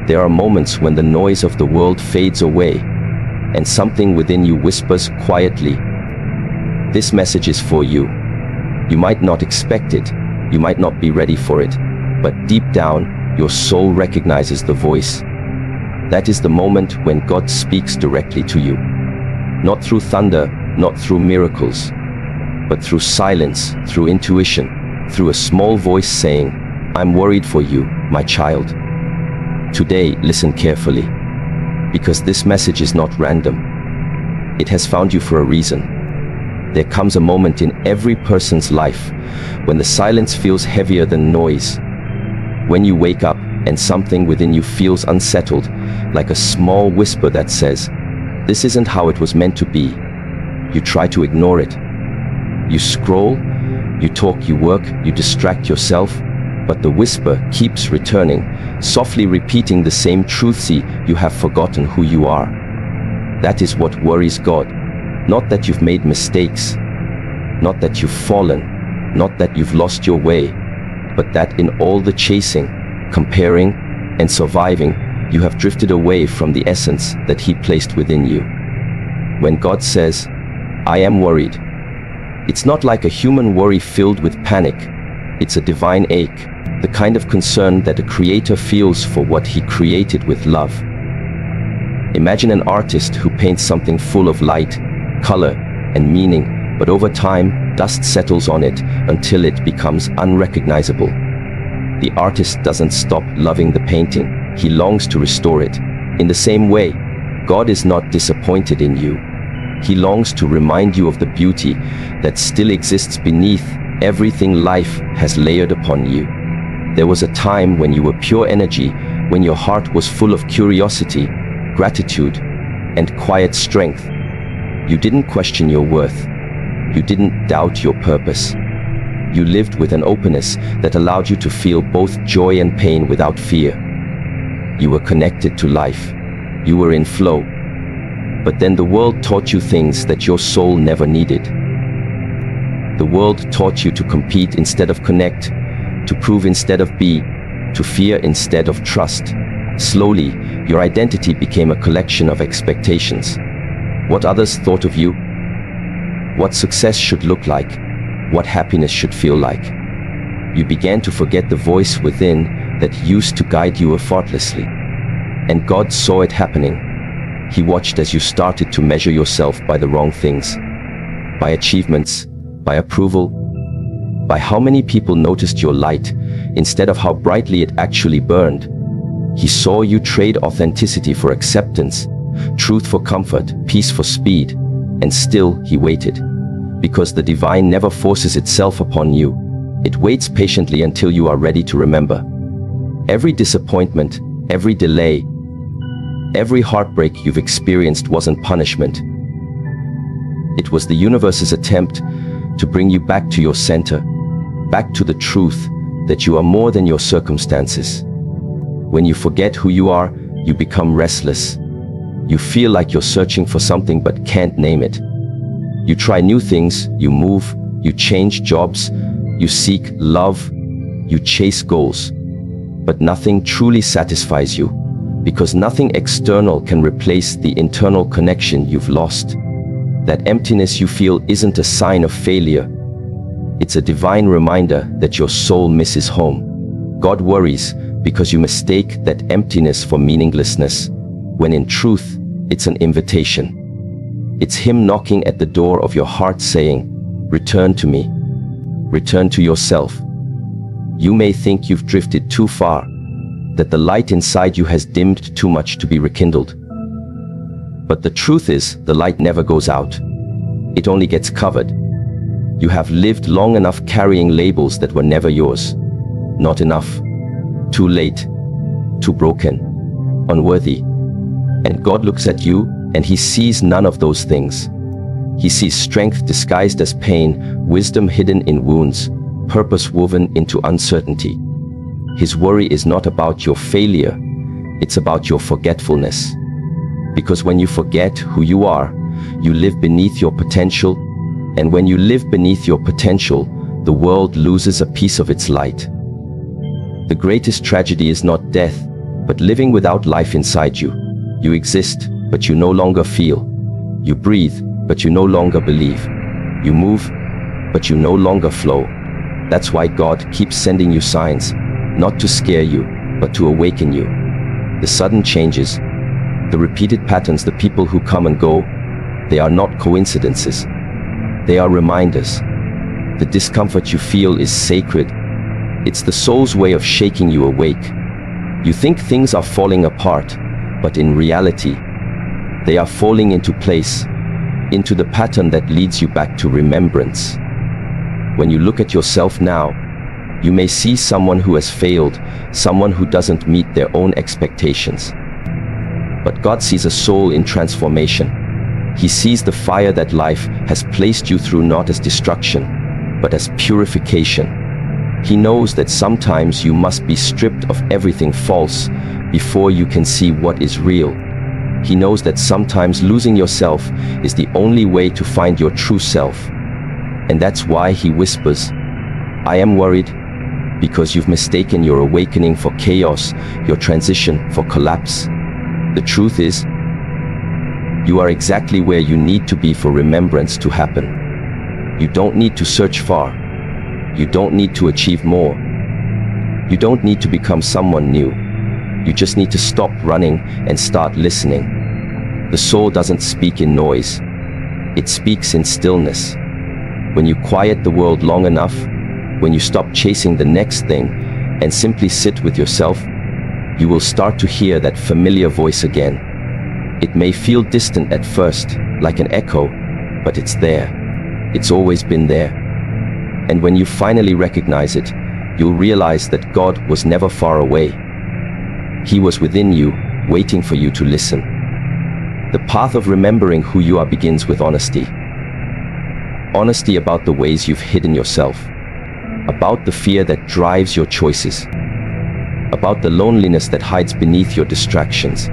There are moments when the noise of the world fades away, and something within you whispers quietly, "This message is for you." You might not expect it, you might not be ready for it, but deep down, your soul recognizes the voice. That is the moment when God speaks directly to you. Not through thunder, not through miracles, but through silence, through intuition, through a small voice saying, "I'm worried for you, my child." Today, listen carefully, because this message is not random. It has found you for a reason. There comes a moment in every person's life when the silence feels heavier than noise. When you wake up and something within you feels unsettled, like a small whisper that says, "This isn't how it was meant to be." You try to ignore it. You scroll, you talk, you work, you distract yourself, but the whisper keeps returning, softly repeating the same truths: you have forgotten who you are. That is what worries God. Not that you've made mistakes, not that you've fallen, not that you've lost your way, but that in all the chasing, comparing, and surviving, you have drifted away from the essence that He placed within you. When God says, "I am worried," it's not like a human worry filled with panic. It's a divine ache, the kind of concern that a creator feels for what he created with love. Imagine an artist who paints something full of light, color, and meaning, but over time, dust settles on it until it becomes unrecognizable. The artist doesn't stop loving the painting, he longs to restore it. In the same way, God is not disappointed in you. He longs to remind you of the beauty that still exists beneath everything life has layered upon you. There was a time when you were pure energy, when your heart was full of curiosity, gratitude, and quiet strength. You didn't question your worth. You didn't doubt your purpose. You lived with an openness that allowed you to feel both joy and pain without fear. You were connected to life. You were in flow. But then the world taught you things that your soul never needed. The world taught you to compete instead of connect, to prove instead of be, to fear instead of trust. Slowly, your identity became a collection of expectations. What others thought of you, what success should look like, what happiness should feel like. You began to forget the voice within that used to guide you effortlessly. And God saw it happening. He watched as you started to measure yourself by the wrong things, by achievements, by approval, by how many people noticed your light instead of how brightly it actually burned. He saw you trade authenticity for acceptance, truth for comfort, peace for speed, and still He waited. Because the divine never forces itself upon you. It waits patiently until you are ready to remember. Every disappointment, every delay, every heartbreak you've experienced wasn't punishment. It was the universe's attempt to bring you back to your center, back to the truth that you are more than your circumstances. When you forget who you are, you become restless. You feel like you're searching for something but can't name it. You try new things, you move, you change jobs, you seek love, you chase goals. But nothing truly satisfies you, because nothing external can replace the internal connection you've lost. That emptiness you feel isn't a sign of failure. It's a divine reminder that your soul misses home. God worries because you mistake that emptiness for meaninglessness, when in truth, it's an invitation. It's Him knocking at the door of your heart saying, "Return to me. Return to yourself." You may think you've drifted too far, that the light inside you has dimmed too much to be rekindled. But the truth is, the light never goes out. It only gets covered. You have lived long enough carrying labels that were never yours. Not enough. Too late. Too broken. Unworthy. And God looks at you, and He sees none of those things. He sees strength disguised as pain, wisdom hidden in wounds, purpose woven into uncertainty. His worry is not about your failure, it's about your forgetfulness. Because when you forget who you are, you live beneath your potential, and when you live beneath your potential, the world loses a piece of its light. The greatest tragedy is not death, but living without life inside you. You exist, but you no longer feel. You breathe, but you no longer believe. You move, but you no longer flow. That's why God keeps sending you signs, not to scare you, but to awaken you. The sudden changes, the repeated patterns, the people who come and go, they are not coincidences. They are reminders. The discomfort you feel is sacred. It's the soul's way of shaking you awake. You think things are falling apart, but in reality, they are falling into place, into the pattern that leads you back to remembrance. When you look at yourself now, you may see someone who has failed, someone who doesn't meet their own expectations. But God sees a soul in transformation. He sees the fire that life has placed you through not as destruction, but as purification. He knows that sometimes you must be stripped of everything false before you can see what is real. He knows that sometimes losing yourself is the only way to find your true self. And that's why he whispers, I am worried, because you've mistaken your awakening for chaos, your transition for collapse. The truth is, you are exactly where you need to be for remembrance to happen. You don't need to search far. You don't need to achieve more. You don't need to become someone new. You just need to stop running and start listening. The soul doesn't speak in noise. It speaks in stillness. When you quiet the world long enough, when you stop chasing the next thing and simply sit with yourself, you will start to hear that familiar voice again. It may feel distant at first, like an echo, but it's there. It's always been there. And when you finally recognize it, you'll realize that God was never far away. He was within you, waiting for you to listen. The path of remembering who you are begins with honesty. Honesty about the ways you've hidden yourself, about the fear that drives your choices, about the loneliness that hides beneath your distractions.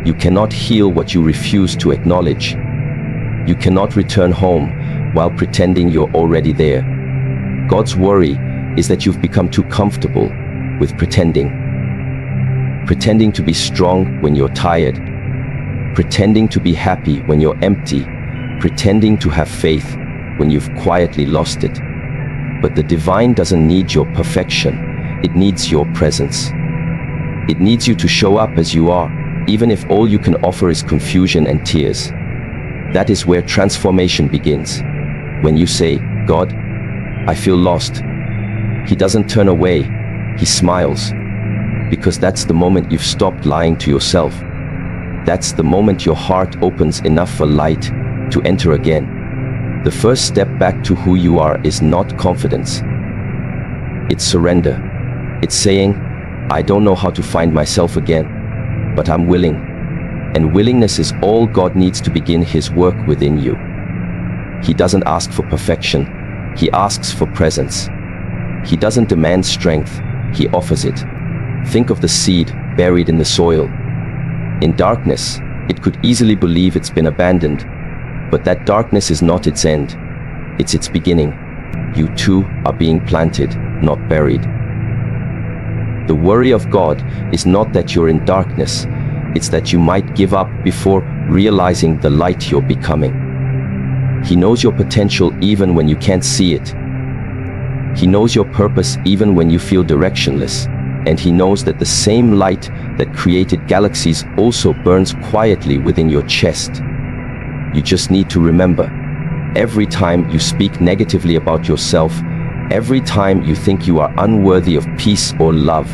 You cannot heal what you refuse to acknowledge. You cannot return home while pretending you're already there. God's worry is that you've become too comfortable with pretending. Pretending to be strong when you're tired. Pretending to be happy when you're empty. Pretending to have faith when you've quietly lost it. But the divine doesn't need your perfection. It needs your presence. It needs you to show up as you are, even if all you can offer is confusion and tears. That is where transformation begins. When you say, God, I feel lost. He doesn't turn away, he smiles. Because that's the moment you've stopped lying to yourself. That's the moment your heart opens enough for light to enter again. The first step back to who you are is not confidence. It's surrender. It's saying, I don't know how to find myself again, but I'm willing. And willingness is all God needs to begin his work within you. He doesn't ask for perfection. He asks for presence. He doesn't demand strength. He offers it. Think of the seed buried in the soil. In darkness, it could easily believe it's been abandoned. But that darkness is not its end. It's its beginning. You too are being planted, not buried. The worry of God is not that you're in darkness. It's that you might give up before realizing the light you're becoming. He knows your potential even when you can't see it. He knows your purpose even when you feel directionless. And he knows that the same light that created galaxies also burns quietly within your chest. You just need to remember, every time you speak negatively about yourself, every time you think you are unworthy of peace or love,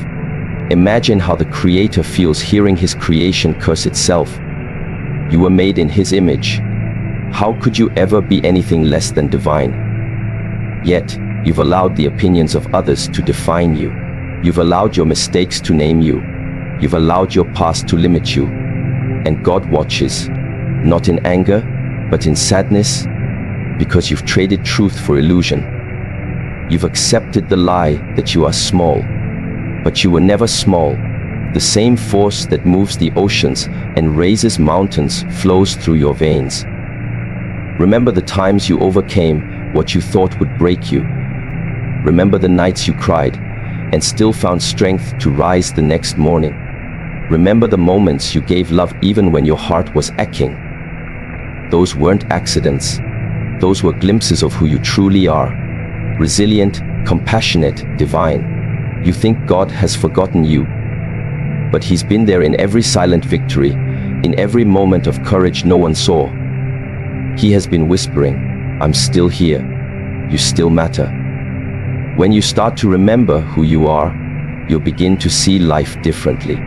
imagine how the Creator feels hearing his creation curse itself. You were made in his image. How could you ever be anything less than divine? Yet, you've allowed the opinions of others to define you. You've allowed your mistakes to name you. You've allowed your past to limit you. And God watches, not in anger, but in sadness, because you've traded truth for illusion. You've accepted the lie that you are small, but you were never small. The same force that moves the oceans and raises mountains flows through your veins. Remember the times you overcame what you thought would break you. Remember the nights you cried and still found strength to rise the next morning. Remember the moments you gave love even when your heart was aching. Those weren't accidents. Those were glimpses of who you truly are. Resilient, compassionate, divine. You think God has forgotten you, but He's been there in every silent victory, in every moment of courage no one saw. He has been whispering, I'm still here. You still matter. When you start to remember who you are, you'll begin to see life differently.